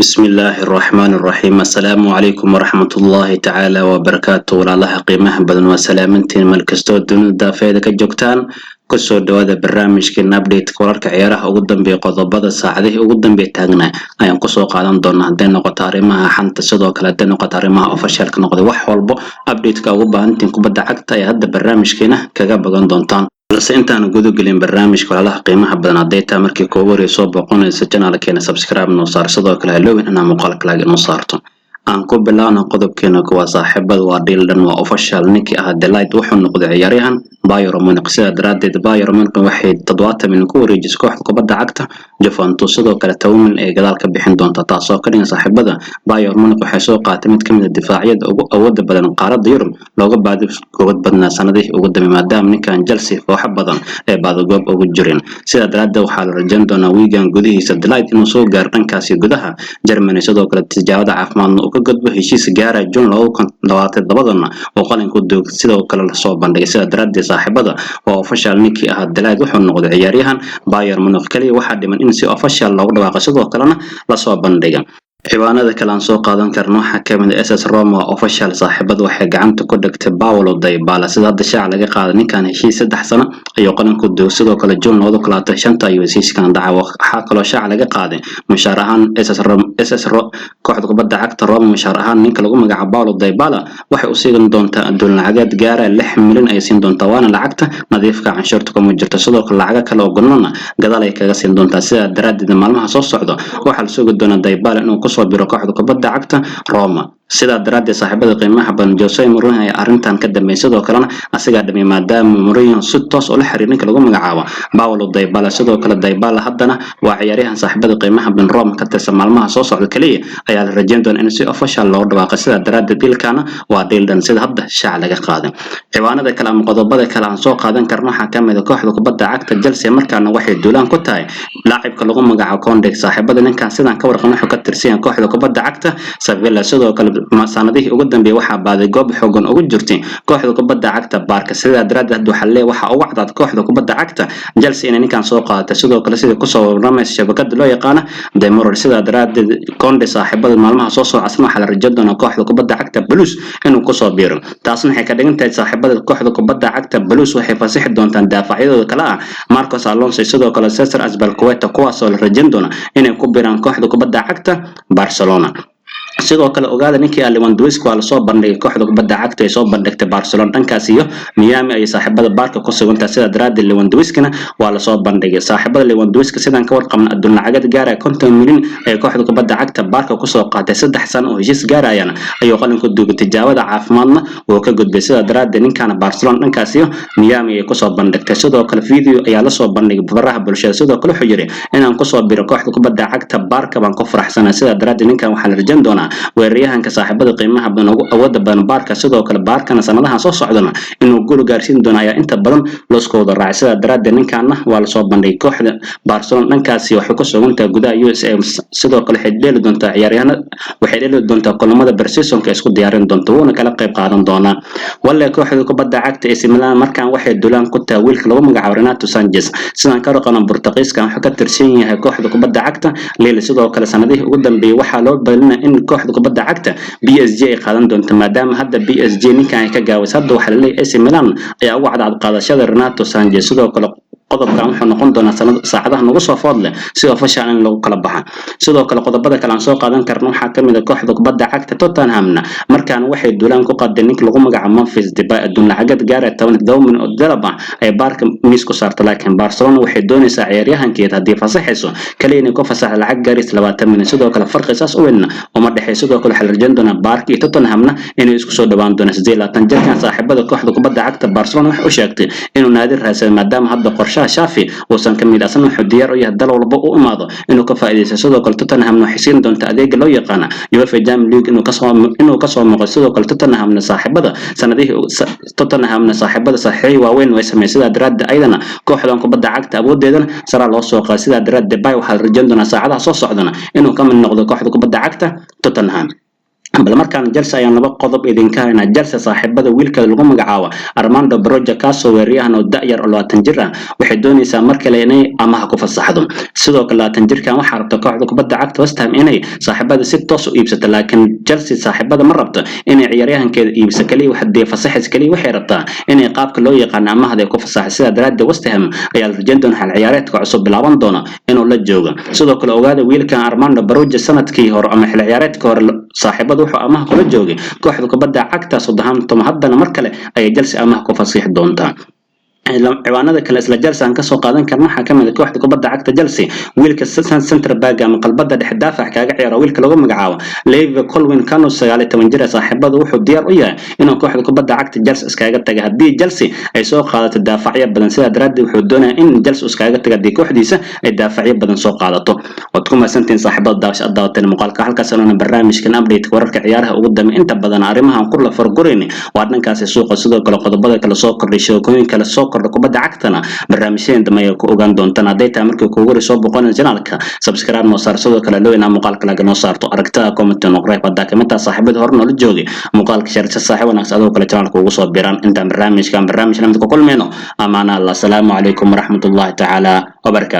بسم الله الرحمن الرحيم السلام عليكم ورحمة الله تعالى وبركاته ولا قيمة بدن وسلامتين ملكستو دون دافيدا كجوكتان كسو دوادا برنامجكين ابديت كورارka ciyaaraha ugu dambeeya qodobada saacadaha ugu dambeeya taagna ayaan ku soo qaadan doonaa haday noqoto arrimaha xanta sidoo kale haday noqoto arrimaha officialka noqday wax walbo update-ka ugu baahantiin kubadda cagta ee hadda barnaamijkeena kaga bagan doontaan balse intaan gudu gelin barnaamijka walaalaha qiimaha badan haday taa markii koogu horeysoo boqonaysa channelkeena subscribe noo saar sidoo kale halowin inaa muuqaalka laga noo saarto aan ku bilaano qodobkeena kuwa saaxiibada waa deal waa official ninkii ah Delight wuxuu noqday ciyaaryahan Bayern Munich sida daraadeed Bayern Munich waxay 70 milyan ku wareejisay kooxda kubadda cagta Juventus sidoo kale 10 milyan ee gadaal ka bixin doonta taasoo ka dhigan saaxiibada Bayern Munich waxay soo qaatay mid kamid ah difaacyada ugu awoodda badan qaaradda Yurub looga baadi koobad badnaa sanadihii ugu dambeeyay maadaama ninkan Chelsea koox badan ee baadagoob ugu jireen sida daraadeed waxaa la rajayn doonaa weekend gudihiisa Delight inuu soo gaar dhankaasi gudaha Germany sidoo kale tijaabada caafimaadna ka gudbo heshiis gaara June 2022 oo qalinka doog sidoo kale la soo bandhigay sida daraadeed saaxiibada waa official ninkii ah Delight wuxuu noqday ciyaaryahan Bayern Munich kaliya waxa dhiman in si official loogu dhawaaqo sidoo kalena la soo bandhigay ciwaanada kale aan soo qaadan karno waxa kamid ah SS Roma official saaxiibada waxay gacanta ku dhigtay Paulo Dybala sida hadda shaac laga qaaday ninkan heshiis 3 sano ayuu qalinka doog sidoo kale June 2025 ayuu heshiiskan dhacay waxa kale shaac laga qaaday mushaar ahaan SS kooxda kubadda cagta Roma mushaar ahaan ninka lagu magacaabo Paulo Dybala waxay u siigan doontaa aduun lacageed gaara 6 milyan ay siin doontaa waana lacagta nadiifka canshuurta kuma jirto sidoo kale lacag kale oo gunana gadaal ay kaga siin doontaa sida daraadeed maalmaha soo socdo waxa la sugi doonaa Dybala inuu soo biro kooxda kubadda cagta Roma sida daraadeed saaxiibada qiimaha badan Jose Mourinho ay arintan ka dambeeyay sidoo kalena asiga dhamay maadaama Mourinho si toos oo la xiriir ninka lagu magacaabo Paulo Dybala sidoo kale Dybala haddana waa ciyaaryahan saaxiibada qiimaha badan Roma ka tirsan maalmaha soo socda kaliya ayaa la rajayn doonaa in si official loo dhawaaqo sida daraadeed dilkana waa dealdan sida hadda shaac laga qaaday ciwaanada kale ama qodobada kale aan soo qaadan karno waxa kamid ah kooxda kubadda cagta Chelsea markaana waxay duulaan ku tahay laacibka lagu magacaabo Konde saaxiibada ninkan sidaan ka warqabno wuxuu ka tirsan kooxda kubadda cagta Sevilla sidoo kale sanadihii ugu dambeeyay waxa baaday goob xoogan ugu jirtay kooxda kubadda cagta Barca sida daraadeed waxa leeyahay waxa ugu cadad kooxda kubadda cagta Chelsea inay ninkan soo qaadatay sidoo kale sida ku soo warramaysa shabakada loo yaqaan Demorel sida daraadeed Konde saaxiibada maalmaha soo asna waxa la rajayn doonaa kooxda kubadda cagta Blues inuu ku soo biiro taasna waxay ka dhigan tahay saaxiibada kooxda kubadda cagta Blues waxay fasaxi doontaan daafacyadooda kala ah Marcos Alonso sidoo kale Cesar Azpilicueta kuwaas oo la rajayn doonaa inay ku biiraan kooxda kubadda cagta Barcelona sidoo kale ogaada ninkii Lewandowski waa la soo bandhigay kooxda kubadda cagta ay soo bandhigtay Barcelona dhankaas iyo Miami ay saaxiibada Barca ku sugan tahay sida daraadeed Lewandowskina waa la soo bandhigay saaxiibada Lewandowski sidaan ka warqabna aduun lacagad gaara 50 milyan ay kooxda kubadda cagta Barca ku soo qaatay 3 sano oo heshiis gaarayana ayuu qalinka duugay tijaabada caafimaadna oo ka gudbay sida daraadeed ninkan Barcelona dhankaas iyo Miami ay ku soo bandhigtay sidoo kale video ayaa la soo bandhigay baraha bulshada sidoo kale wuxuu yiri inaan ku soo biro kooxda kubadda cagta Barca baan ku faraxsanahay sida daraadeed ninkan waxa la rajayn doonaa weeraryahanka saaxiibada qiimaha badan ugu awoodda badan Barca sidoo kale Barca sanadaha soo socdana inuu gool gaarsiin doono ayaa inta badan looskooda raacay sida daraadeed ninkaana waa la soo bandhigay kooxda Barcelona dhankaasi waxay ku sugantahay gudaha USA sidoo kale waxay dheeli doontaa ciyaaryahanada waxay dheeli doontaa kulamada Barcelona isku diyaarin doonto wuuna kala qayb qaadan doonaa walla kooxda kubadda cagta AC Milan markaan waxay duulaan ku tahay wiilka lagu magacaabo Renato Sanches sidaan ka raqana Portugiiska wuxuu ka tirsan yahay kooxda kubadda cagta Lille sidoo kale sanadihii ugu dambeeyay waxa loo balina in kooxda kubadda cagta PSG ay qaadan doonto maadaama hadda PSG ninkan ay ka gaawis hadda waxa la leeyahay AC Milan ayaa ugu cadcad qaadashada Renato Sanches sidoo kale qodobkan wuxuu noqon doonaa saacadaha nagu soo foodle si official in lagu kala baxo sidoo kale qodobada kale aan soo qaadan karno waxa kamid ah kooxda kubadda cagta Tottenham markaan waxay duulaan ku qaadeen ninka lagu magacaabo Memphis Depay aduun lacagad gaar ah 10 milyan oo dollar ay Barca miis ku saartay laakiin Barcelona waxay doonaysaa ciyaaryahankeeda hadii fasaxayso kaliya inay ku fasaxdo lacag gaaris 20 milyan sidoo kale farqi saas u weyn uma dhaxay sidoo kale waxa la rajayn doonaa Barca iyo Tottenham inay isku soo dhawaan doonaan 28 jirkan saaxiibada kooxda kubadda cagta Barcelona waxa uu sheegtay inuu naadir raasay maadaama hadda qorshe Shafi وصل كميد أصلا حديار ويا دلوا البقو ماذا إنه كفائدة سودو كل توتنهام نحسين دون تأديق لو يقانا يوفي جام ليج إنه كسر مقصود كل توتنهام صاحب هذا سنده توتنهام صاحب هذا صحيح وين ويسمى سيدا دراد أيضا كوحدان كبدا عقد أبو ديدن سرى الله سوق سيدا دراد باي وحال رجندنا ساعدها صوص عدنا إنه كم النقد كوحد كبدا عقد توتنهام bal markaan Chelsea ayaan laba qodob idinka haynaa. Chelsea saaxiibada wiilka lagu magacaabo Armando Broja kaasoo weeraryahan oo da'yar oo 20 jir ah waxay doonaysaa mar kale inay amaah ku fasaxdo. Sidoo kale 20 jirkan waxa rabta kooxda kubadda cagta West Ham inay saaxiibada si toos u iibsato, laakiin Chelsea saaxiibada ma rabto inay ciyaaryahankeeda iibsato kaliya waxay fasaxis kaliya waxay rabtaa inay qaabka loo yaqaan amaahda ku fasaxdo. Sida daraaddeed West Ham ayaa la rajayn doona xal ciyaareedka cusub bilaaban doona inuu la joogo. Sidoo kale ogaada wiilkan Armando Broja sanadkii hore ama xil ciyaareedka hore saaxiibada wuxuu amaah kula joogay kooxda kubadda cagta Southampton, haddana mar kale ayay Chelsea amaah ku fasaxi doontaa. ciwaanada kale isla Chelsea aan ka soo qaadan karno waxa kamid ah kooxda kubadda cagta Chelsea wiilka center back ama qalbada dhex daafac kaaga ciyaaro wiilka lagu magacaabo Levi Colwill Kanu 19 jir saaxiibada wuxuu diyaar u yahay inuu kooxda kubadda cagta Chelsea iskaga tago haddii Chelsea ay soo qaadato daafacyo badan. Sida daraaddeed wuxuu doonayaa in Chelsea iskaga tago haddii kooxdiisa ay daafacyo badan soo qaadato. waad ku mahadsantiin saaxiibada daawashada muuqaalka halkaas oo barnaamijkan update wararka ciyaaraha ugu dambeeya inta badan arrimahan ku la fargurayni waa dhankaas suuqa. Sidoo kale qodobada kala soo kordhay sheekooyin kala soo kubadda cagtana barnaamijyada dambe ay ku ogaan doontaan. hadday tahay markii kuugu soo boqonay channelka subscribe noo saar, sidoo kale loo inaa muuqaalka laga noo saarto aragtida comment noo qeeb hadda kamid saaxiibada hore noo la joogay muuqaalka sharci saaxiib wanaagsan adoo kale channelka ugu soo biiraan. inta barnaamijkan barnaamij lamid ku kulmeyno amaana Allah. Assalaamu calaykum waraxmatullaahi tacaala wabarakaatuh.